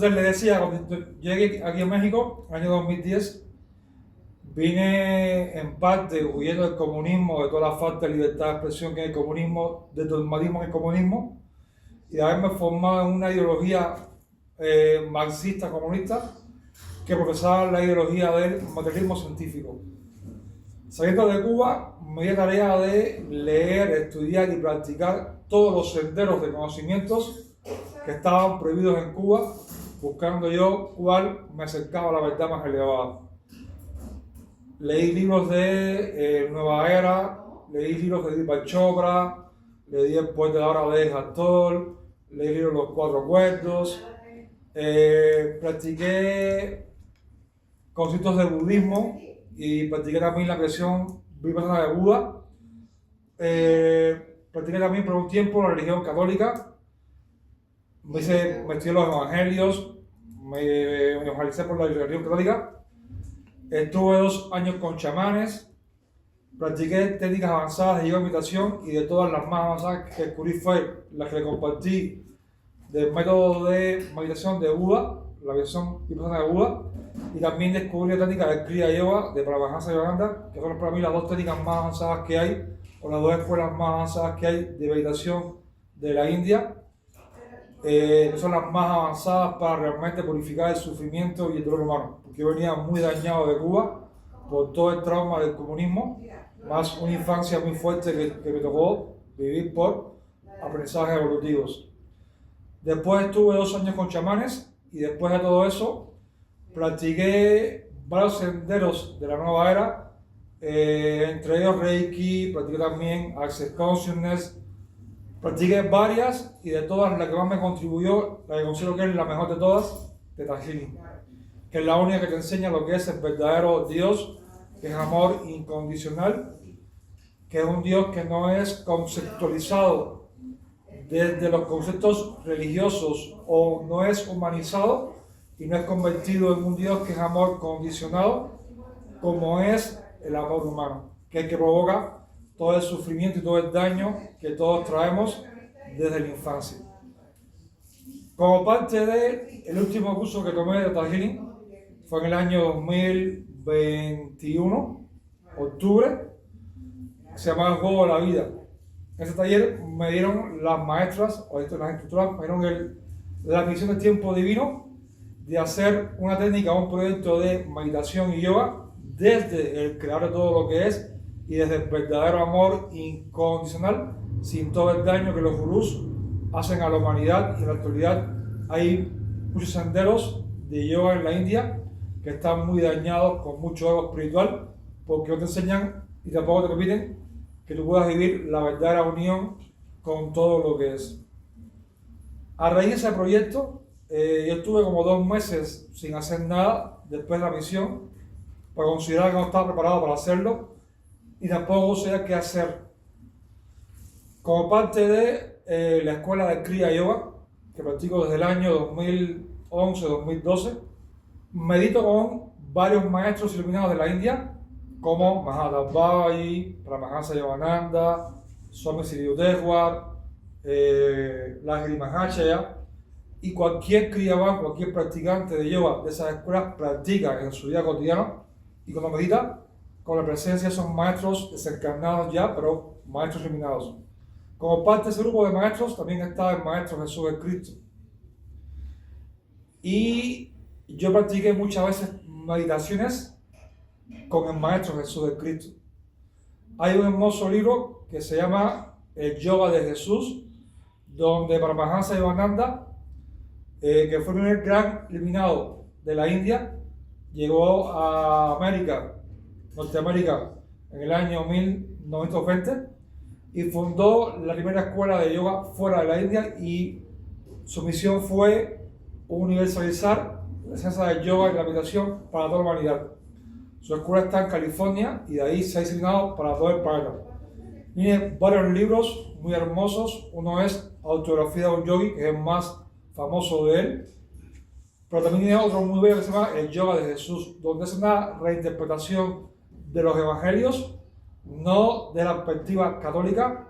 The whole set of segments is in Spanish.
Entonces le decía, cuando llegué aquí a México, año 2010, vine en parte huyendo del comunismo, de toda la falta de libertad de expresión que hay en el comunismo, del dogmatismo en el comunismo, y de haberme formado en una ideología marxista comunista que profesaba la ideología del materialismo científico. Saliendo de Cuba, me di tarea de leer, estudiar y practicar todos los senderos de conocimientos que estaban prohibidos en Cuba, buscando yo cuál me acercaba a la verdad más elevada. Leí libros de Nueva Era, leí libros de Deepak Chopra, leí El poder de la hora de Hathor, leí libros de Los Cuatro Acuerdos, practiqué conceptos de budismo y practiqué también la creación vipassana de Buda. Practiqué también por un tiempo la religión católica. Me estudié los evangelios, me evangelicé por la religión católica. Estuve 2 años con chamanes, practiqué técnicas avanzadas de yoga y meditación, y de todas las más avanzadas que descubrí fue la que le compartí del método de meditación de Buda, la versión vipassana de Buda, y también descubrí la técnica de Kriya Yoga de Paramahansa Yogananda, que son para mí las 2 técnicas más avanzadas que hay, o las 2 escuelas más avanzadas que hay de meditación de la India. Que son las más avanzadas para realmente purificar el sufrimiento y el dolor humano, porque yo venía muy dañado de Cuba por todo el trauma del comunismo, más una infancia muy fuerte que me tocó vivir por aprendizajes evolutivos. Después estuve 2 años con chamanes, y después de todo eso practiqué varios senderos de la nueva era, entre ellos Reiki, practiqué también Access Consciousness. Practiqué varias, y de todas la que más me contribuyó, la que considero que es la mejor de todas, Theta Healing, que es la única que te enseña lo que es el verdadero Dios, que es amor incondicional, que es un Dios que no es conceptualizado desde los conceptos religiosos, o no es humanizado y no es convertido en un Dios que es amor condicionado, como es el amor humano, que es el que provoca todo el sufrimiento y todo el daño que todos traemos desde la infancia. Como parte del último curso que tomé de Theta Healing, fue en el año 2021, octubre, se llama El Juego de la Vida. En ese taller me dieron las maestras, o las instructoras, me dieron la misión del tiempo divino de hacer una técnica, un proyecto de meditación y yoga desde el creador de todo lo que es, y desde el verdadero amor incondicional, sin todo el daño que los gurús hacen a la humanidad. Y en la actualidad hay muchos senderos de yoga en la India que están muy dañados, con mucho ego espiritual, porque no te enseñan y tampoco te permiten que tú puedas vivir la verdadera unión con todo lo que es. A raíz de ese proyecto, yo estuve como 2 meses sin hacer nada después de la misión, para considerar que no estaba preparado para hacerlo, y tampoco sabía qué hacer. Como parte de la escuela de Kriya Yoga, que practico desde el año 2011-2012, medito con varios maestros iluminados de la India, como Mahatma Babaji, Paramahansa Yogananda, Swami Sri Yukteswar, Lahiri Mahachaya, y cualquier Kriyavan, cualquier practicante de yoga de esas escuelas practica en su vida cotidiana, y cuando medita, con la presencia de esos maestros desencarnados ya, pero maestros iluminados. Como parte de ese grupo de maestros también está el Maestro Jesús el Cristo. Y yo practiqué muchas veces meditaciones con el Maestro Jesús el Cristo. Hay un hermoso libro que se llama El Yoga de Jesús, donde Paramahansa Yogananda, que fue el primer gran iluminado de la India, llegó a Norteamérica, en el año 1920, y fundó la primera escuela de yoga fuera de la India, y su misión fue universalizar la esencia del yoga y la meditación para toda la humanidad. Su escuela está en California, y de ahí se ha diseminado para todo el planeta. Tiene varios libros muy hermosos. Uno es Autografía de un Yogi, que es el más famoso de él, pero también tiene otro muy bello que se llama El Yoga de Jesús, donde es una reinterpretación de los evangelios, no de la perspectiva católica,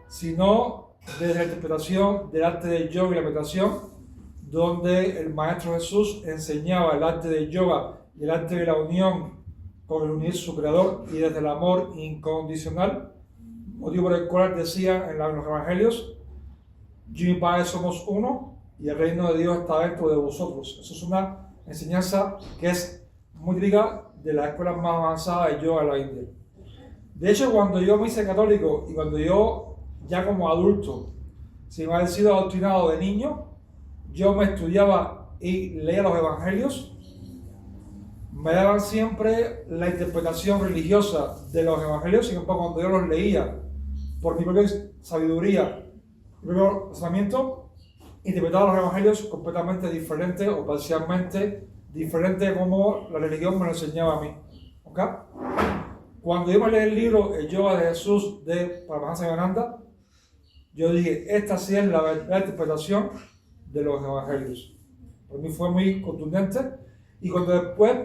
sino desde la interpretación del arte del yoga y la meditación donde el Maestro Jesús enseñaba el arte del yoga y el arte de la unión con el universo su creador y desde el amor incondicional, motivo por el cual decía en los evangelios: yo y mi Padre somos uno y el reino de Dios está dentro de vosotros. Eso es una enseñanza que es muy típica de las escuelas más avanzadas de yoga de la India. De hecho, cuando yo me hice católico y cuando yo ya como adulto, sin haber sido adoctrinado de niño, yo me estudiaba y leía los evangelios, me daban siempre la interpretación religiosa de los evangelios. Sin embargo, cuando yo los leía por mi propia sabiduría, mi propio razonamiento, interpretaba los evangelios completamente diferentes o parcialmente diferentes como la religión me lo enseñaba a mí. ¿Okay? Cuando yo me leí el libro El Yoga de Jesús de Paramahansa Yogananda, yo dije: esta sí es la verdadera interpretación de los evangelios. Para mí fue muy contundente. Y cuando después,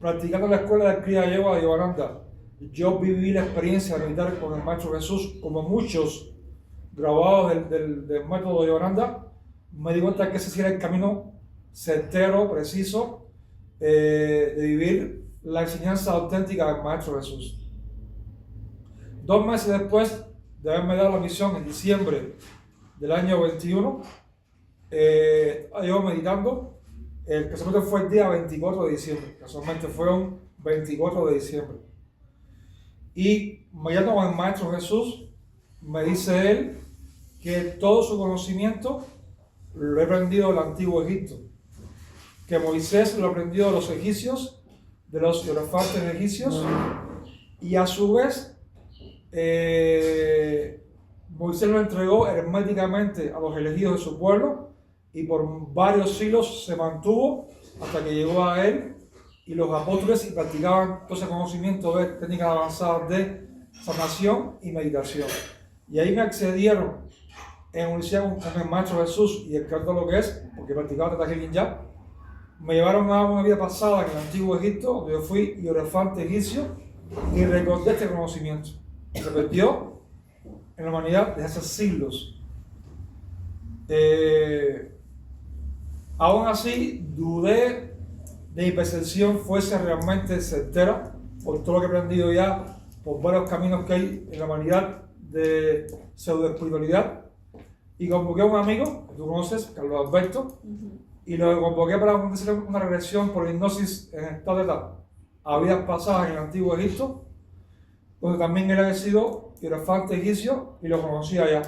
practicando la escuela de Kriya Yoga de Yogananda, yo viví la experiencia de meditar con el Maestro Jesús, como muchos grabados del método de Yogananda, me di cuenta que ese sí era el camino certero, preciso, de vivir la enseñanza auténtica del Maestro Jesús. 2 meses después de haberme dado la misión, en diciembre del año 21, yo meditando. El casamiento fue el día 24 de diciembre, casualmente fueron 24 de diciembre. Y meditando con el Maestro Jesús, me dice él que todo su conocimiento lo he aprendido del antiguo Egipto, que Moisés lo aprendió de los egipcios, de los hierofantes egipcios, y a su vez Moisés lo entregó herméticamente a los elegidos de su pueblo, y por varios siglos se mantuvo hasta que llegó a él y los apóstoles, y practicaban todo ese conocimiento de técnicas avanzadas de sanación y meditación. Y ahí me accedieron en universidad con el Maestro Jesús y el creador de lo que es, porque practicaba Teta Healing ya. Me llevaron a una vida pasada en el antiguo Egipto, donde yo fui hierofante egipcio, y recordé este conocimiento. Se perdió en la humanidad desde hace siglos. Aún así, dudé de mi percepción fuese realmente certera, por todo lo que he aprendido ya, por varios caminos que hay en la humanidad de pseudoespiritualidad. Y convoqué a un amigo, que tú conoces, Carlos Alberto, y lo convoqué para hacer una regresión por hipnosis en estado de etapa a vidas pasadas en el antiguo Egipto, donde también él había sido hierofante egipcio y lo conocía ya.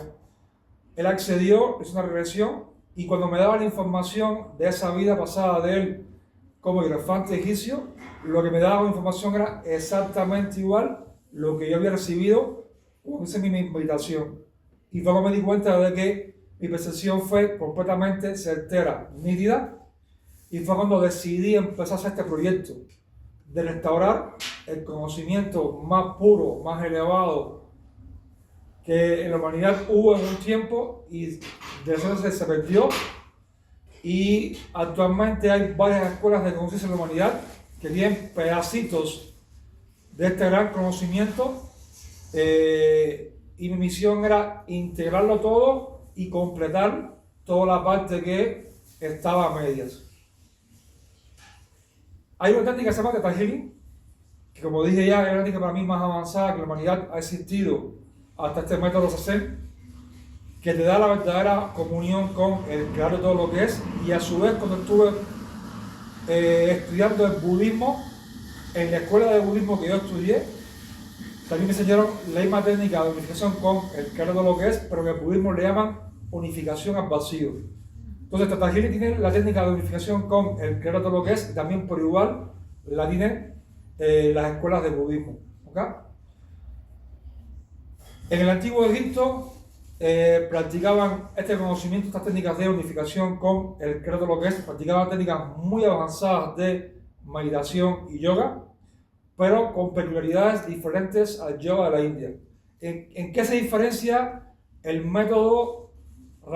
Él accedió, hizo una regresión, y cuando me daba la información de esa vida pasada de él como hierofante egipcio, lo que me daba la información era exactamente igual lo que yo había recibido cuando hice mi meditación. Y luego me di cuenta de que mi percepción fue completamente certera, nítida, y fue cuando decidí empezar a hacer este proyecto de restaurar el conocimiento más puro, más elevado que en la humanidad hubo en un tiempo, y de eso se perdió. Y actualmente hay varias escuelas de conciencia en la humanidad que tienen pedacitos de este gran conocimiento, y mi misión era integrarlo todo y completar toda la parte que estaba a medias. Hay una técnica que se llama Theta Healing, que, como dije ya, es la técnica para mí más avanzada que la humanidad ha existido hasta este método Zazen, que te da la verdadera comunión con el creador de todo lo que es. Y a su vez, cuando estuve estudiando el budismo, en la escuela de budismo que yo estudié, también me enseñaron la misma técnica de unificación con el creador de lo que es, pero en el budismo le llaman unificación al vacío. Entonces, Theta Healing tiene la técnica de unificación con el creador de lo que es, y también por igual la tienen las escuelas de budismo. ¿Okay? En el antiguo Egipto practicaban este conocimiento, estas técnicas de unificación con el creador de lo que es, practicaban técnicas muy avanzadas de meditación y yoga, pero con peculiaridades diferentes al yoga de la India. ¿En qué se diferencia el método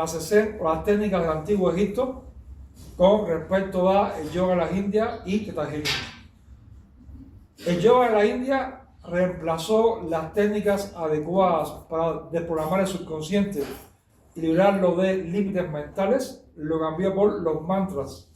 Zazen o las técnicas del antiguo Egipto con respecto al yoga de la India y Theta Healing? El yoga de la India reemplazó las técnicas adecuadas para desprogramar el subconsciente y librarlo de límites mentales, lo cambió por los mantras.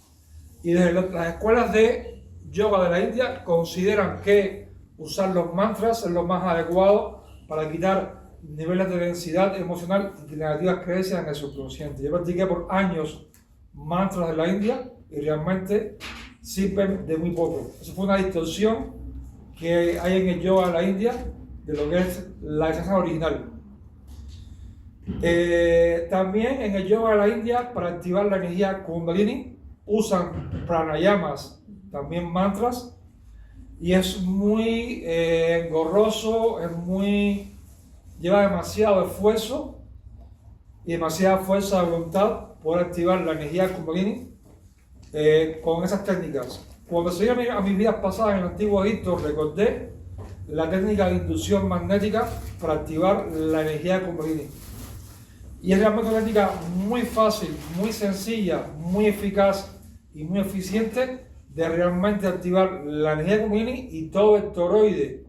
Y desde las escuelas de yoga de la India consideran que usar los mantras es lo más adecuado para quitar niveles de densidad emocional y negativas creencias en el subconsciente. Yo practiqué por años mantras de la India y realmente sirven de muy poco. Eso fue una distorsión que hay en el yoga de la India de lo que es la esencia original. También en el yoga de la India, para activar la energía Kundalini, usan pranayamas, también mantras, y es muy engorroso, lleva demasiado esfuerzo y demasiada fuerza de voluntad poder activar la energía Kundalini con esas técnicas. Cuando seguí a mis vidas pasadas en el antiguo Egipto, recordé la técnica de inducción magnética para activar la energía Kundalini. Y es realmente una técnica muy fácil, muy sencilla, muy eficaz y muy eficiente de realmente activar la energía Kundalini y todo el toroide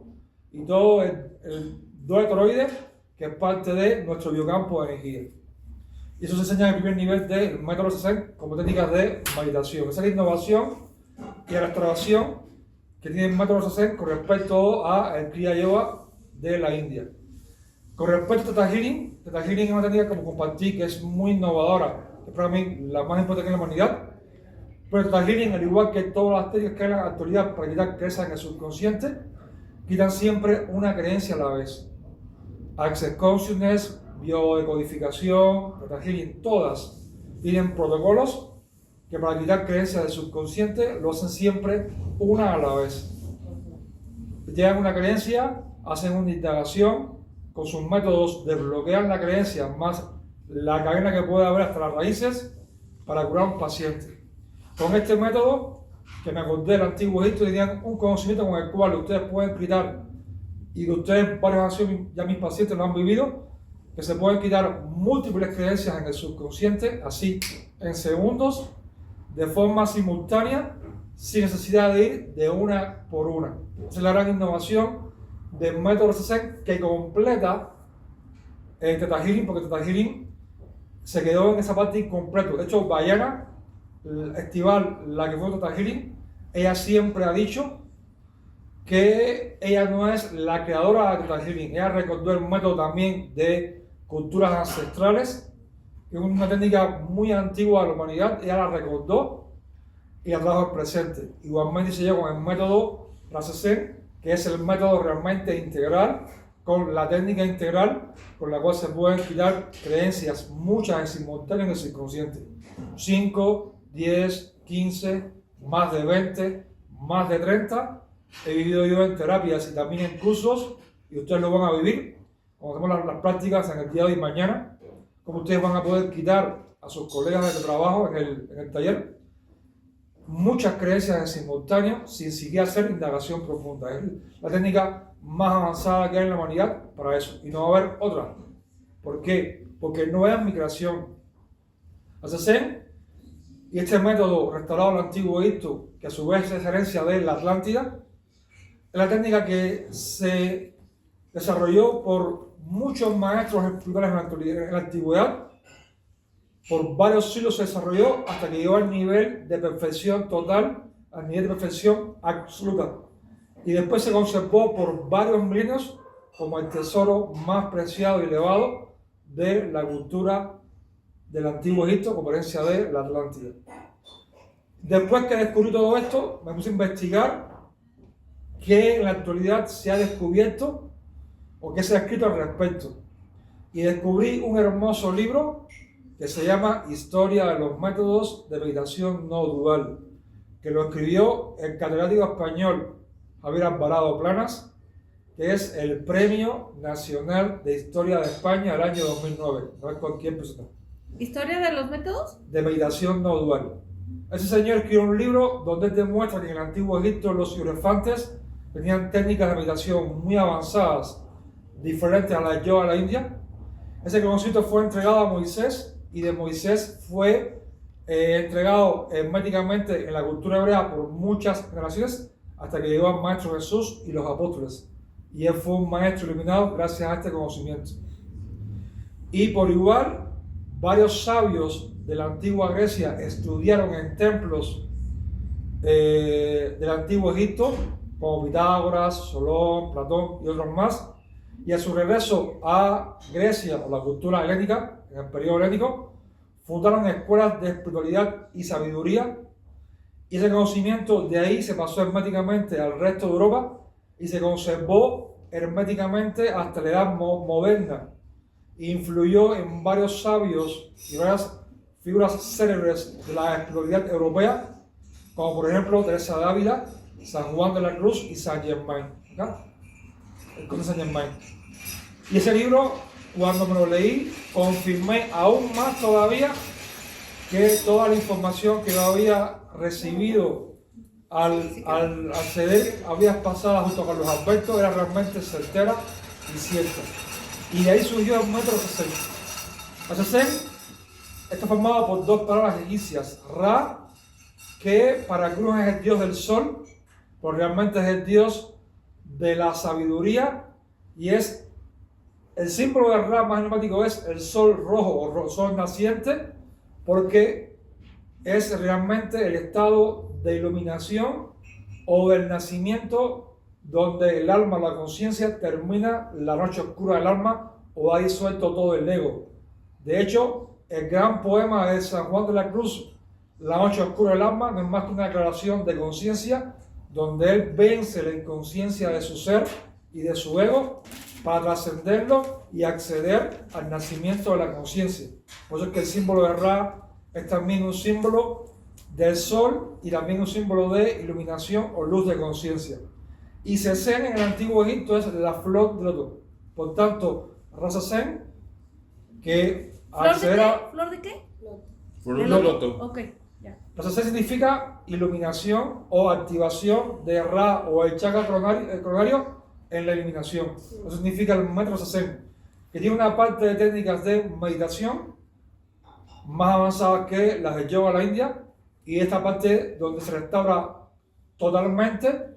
y todo el doble toroide, que es parte de nuestro biocampo de energía. Y eso se enseña en el primer nivel del método Zazen como técnicas de meditación. Esa es la innovación y la restauración que tiene el método Zazen con respecto al Kriya Yoga de la India. Con respecto a Theta Healing es una técnica, como compartí, que es muy innovadora, es para mí la más importante en la humanidad. Pero Theta Healing, al igual que todas las técnicas que hay en la actualidad para quitar creencias en el subconsciente, quitan siempre una creencia a la vez. Access Consciousness, biodecodificación, Theta Healing, todas tienen protocolos que para quitar creencias del subconsciente lo hacen siempre una a la vez. Llegan una creencia, hacen una indagación, con sus métodos desbloquean la creencia más la cadena que puede haber hasta las raíces para curar a un paciente. Con este método, que me acordé del antiguo Egipto, tenían un conocimiento con el cual ustedes pueden quitar, y que ustedes, varios ya mis pacientes lo han vivido, que se pueden quitar múltiples creencias en el subconsciente, así, en segundos, de forma simultánea, sin necesidad de ir de una por una. Esa es la gran innovación del método Zazen, que completa el Theta Healing, porque Theta Healing se quedó en esa parte incompleto. De hecho, Bayana Estival, la que fue Theta Healing, ella siempre ha dicho que ella no es la creadora de Theta Healing. Ella recordó el método también de culturas ancestrales, que es una técnica muy antigua de la humanidad. Ella la recordó y la trajo al presente. Igualmente se llegó con el método Zazen, que es el método realmente integral, con la técnica integral con la cual se pueden quitar creencias, muchas en simultáneo en el subconsciente. 5, 10, 15, más de 20, más de 30. He vivido yo en terapias y también en cursos, y ustedes lo van a vivir cuando hacemos las prácticas en el día de hoy y mañana, como ustedes van a poder quitar a sus colegas de trabajo en el taller muchas creencias en simultáneo sin siquiera hacer indagación profunda. Es la técnica más avanzada que hay en la humanidad para eso, y no va a haber otra. ¿Por qué? Porque no es mi creación. Zazen y este método restaurado al antiguo Egipto, que a su vez es herencia de la Atlántida, es la técnica que se desarrolló por muchos maestros espirituales en la antigüedad. Por varios siglos se desarrolló hasta que llegó al nivel de perfección total, al nivel de perfección absoluta. Y después se conservó por varios milenios como el tesoro más preciado y elevado de la cultura del antiguo Egipto, como herencia de la Atlántida. Después que descubrí todo esto, me puse a investigar qué en la actualidad se ha descubierto o qué se ha escrito al respecto. Y descubrí un hermoso libro que se llama Historia de los métodos de meditación no dual, que lo escribió el catedrático español Javier Alvarado Planas, que es el Premio Nacional de Historia de España del año 2009. No es cualquier persona. ¿Historia de los métodos? De meditación no dual. Ese señor escribió un libro donde demuestra que en el antiguo Egipto los hierofantes tenían técnicas de meditación muy avanzadas, diferentes a la yoga de la India. Ese conocimiento fue entregado a Moisés, y de Moisés fue entregado herméticamente en la cultura hebrea por muchas generaciones hasta que llegó al Maestro Jesús y los apóstoles. Y él fue un maestro iluminado gracias a este conocimiento. Y por igual, varios sabios de la antigua Grecia estudiaron en templos del antiguo Egipto, como Pitágoras, Solón, Platón y otros más, y a su regreso a Grecia o la cultura helénica, en el periodo helénico, fundaron escuelas de espiritualidad y sabiduría, y ese conocimiento de ahí se pasó herméticamente al resto de Europa y se conservó herméticamente hasta la edad moderna. Influyó en varios sabios y varias figuras célebres de la espiritualidad europea, como por ejemplo Teresa de Ávila, San Juan de la Cruz y Saint Germain, el conde Saint Germain. Y ese libro, cuando me lo leí, confirmé aún más todavía que toda la información que yo había recibido al acceder, había pasado junto con los Alberto, era realmente certera y cierta. Y de ahí surgió el método Zazen. El Zazen está formado por dos palabras egipcias: Ra, que para algunos es el dios del sol, pero realmente es el dios de la sabiduría, y es el símbolo de Ra más emblemático es el sol rojo o sol naciente, porque es realmente el estado de iluminación o del nacimiento donde el alma, la conciencia, termina la noche oscura del alma o ha disuelto todo el ego. De hecho, el gran poema de San Juan de la Cruz, La noche oscura del alma, no es más que una declaración de conciencia donde él vence la inconsciencia de su ser y de su ego para trascenderlo y acceder al nacimiento de la conciencia. Por eso es que el símbolo de Ra es también un símbolo del sol y también un símbolo de iluminación o luz de conciencia. Y Zazen en el antiguo Egipto es la flor de loto. Por tanto, Ra Zazen, que acceder a... ¿Flor de qué? Flor de loto. Ok, ya. Ra Zazen significa iluminación o activación de Ra o el chakra coronario en la iluminación. Eso significa el método Zazen, que tiene una parte de técnicas de meditación más avanzadas que las de yoga a la India, y esta parte donde se restaura totalmente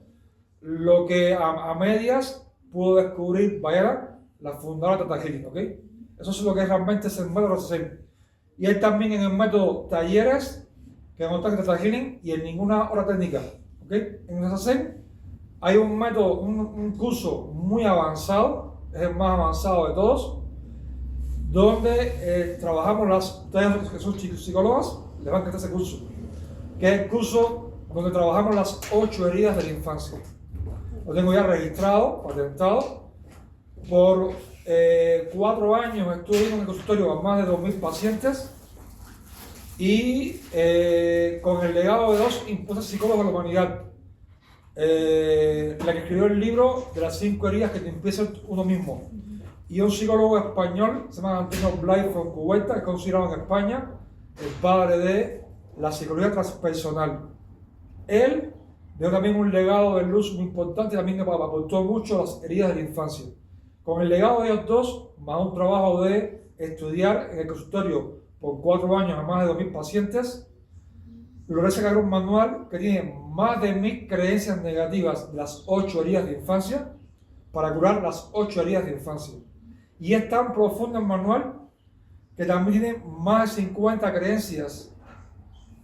lo que a medias pudo descubrir Vajra, la fundadora de Tata Healing, ¿ok? Eso es lo que realmente es el método Zazen. Y hay también en el método talleres que no están en Tata Healing y en ninguna hora técnica, ¿ok? En el Zazen hay un método, un curso muy avanzado, es el más avanzado de todos, donde trabajamos ustedes que son psicólogas, les van a encantar ese curso, que es el curso donde trabajamos las 8 heridas de la infancia. Lo tengo ya registrado, patentado. Por 4 años estuve en el consultorio a más de 2.000 pacientes y con el legado de 2 impulsos psicólogos de la humanidad. La que escribió el libro de las 5 heridas que te empieza uno mismo. Y un psicólogo español, se llama Antonio Blay Foncuberta, que es considerado en España el padre de la psicología transpersonal. Él dio también un legado de luz muy importante, también aportó mucho las heridas de la infancia. Con el legado de ellos dos, más un trabajo de estudiar en el consultorio por 4 años a más de 2.000 pacientes, logré sacar un manual que tiene más de 1.000 creencias negativas de las 8 heridas de infancia para curar las 8 heridas de infancia. Y es tan profundo el manual que también tiene más de 50 creencias,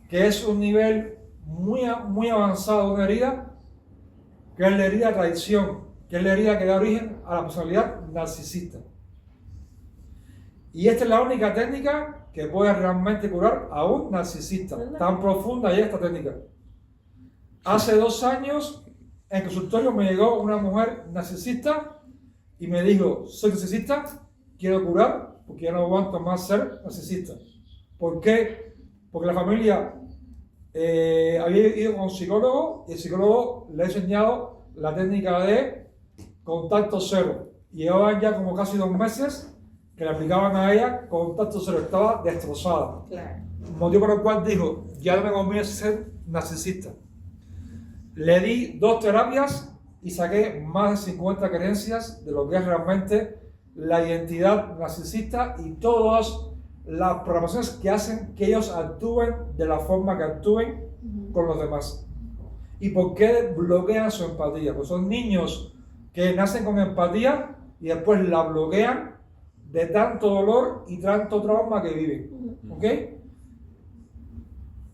que es un nivel muy avanzado de una herida, que es la herida de traición, que es la herida que da origen a la personalidad narcisista. Y esta es la única técnica que puede realmente curar a un narcisista. Tan profunda es esta técnica. Hace 2 años en el consultorio me llegó una mujer narcisista y me dijo: soy narcisista, quiero curar porque ya no aguanto más ser narcisista. ¿Por qué? Porque la familia había ido con un psicólogo y el psicólogo le ha enseñado la técnica de contacto cero. Y llevaban ya como casi 2 meses que le aplicaban a ella contacto cero, estaba destrozada. Claro. Motivo por el cual dijo: ya no me conviene ser narcisista. Le di 2 terapias y saqué más de 50 creencias de lo que es realmente la identidad narcisista y todas las programaciones que hacen que ellos actúen de la forma que actúen con los demás. ¿Y por qué bloquean su empatía? Pues son niños que nacen con empatía y después la bloquean de tanto dolor y tanto trauma que viven. ¿Ok?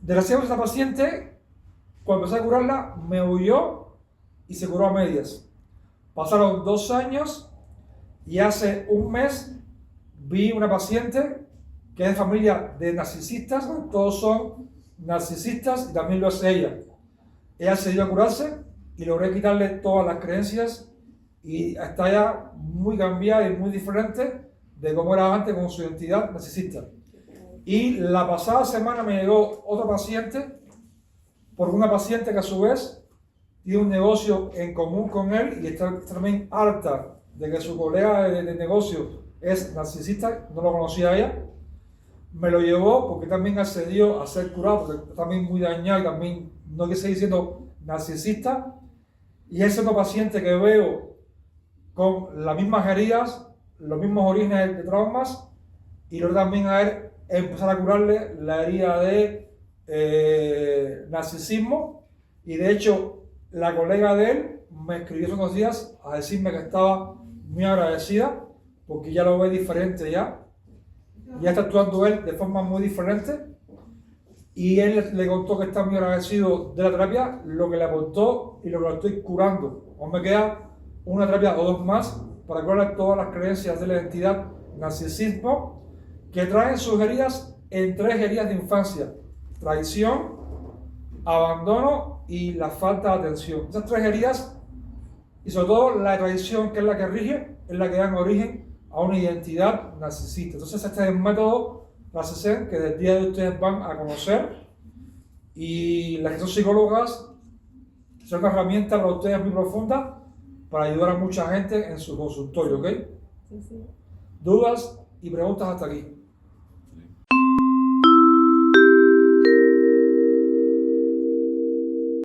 Desgraciadamente, esta paciente, cuando empecé a curarla, me huyó y se curó a medias. Pasaron 2 años y hace un mes vi una paciente que es de familia de narcisistas, todos son narcisistas y también lo es ella. Ella se dio a curarse y logré quitarle todas las creencias y está ya muy cambiada y muy diferente de cómo era antes con su identidad narcisista. Y la pasada semana me llegó otra paciente, por una paciente que a su vez tiene un negocio en común con él y está también harta de que su colega de negocio es narcisista, no lo conocía ella. Me lo llevó porque también accedió a ser curado, porque está también muy dañado y también no quiere seguir siendo narcisista. Y ese otro paciente que veo con las mismas heridas, los mismos orígenes de traumas, y luego también a él empezar a curarle la herida de narcisismo. Y de hecho, la colega de él me escribió hace unos días a decirme que estaba muy agradecida porque ya lo ve diferente ya está actuando él de forma muy diferente, y él le contó que está muy agradecido de la terapia, lo que le aportó y lo que lo estoy curando. Aún me queda una terapia o 2 más para curar todas las creencias de la identidad narcisismo que traen sus heridas en 3 heridas de infancia: traición, abandono y la falta de atención. Esas 3 heridas, y sobre todo la traición, que es la que rige, es la que da origen a una identidad narcisista. Entonces este es el método Rasesen que desde el día de hoy ustedes van a conocer, y las que son psicólogas son una herramienta para ustedes muy profunda para ayudar a mucha gente en su consultorio, ¿ok? Sí, sí. ¿Dudas y preguntas hasta aquí?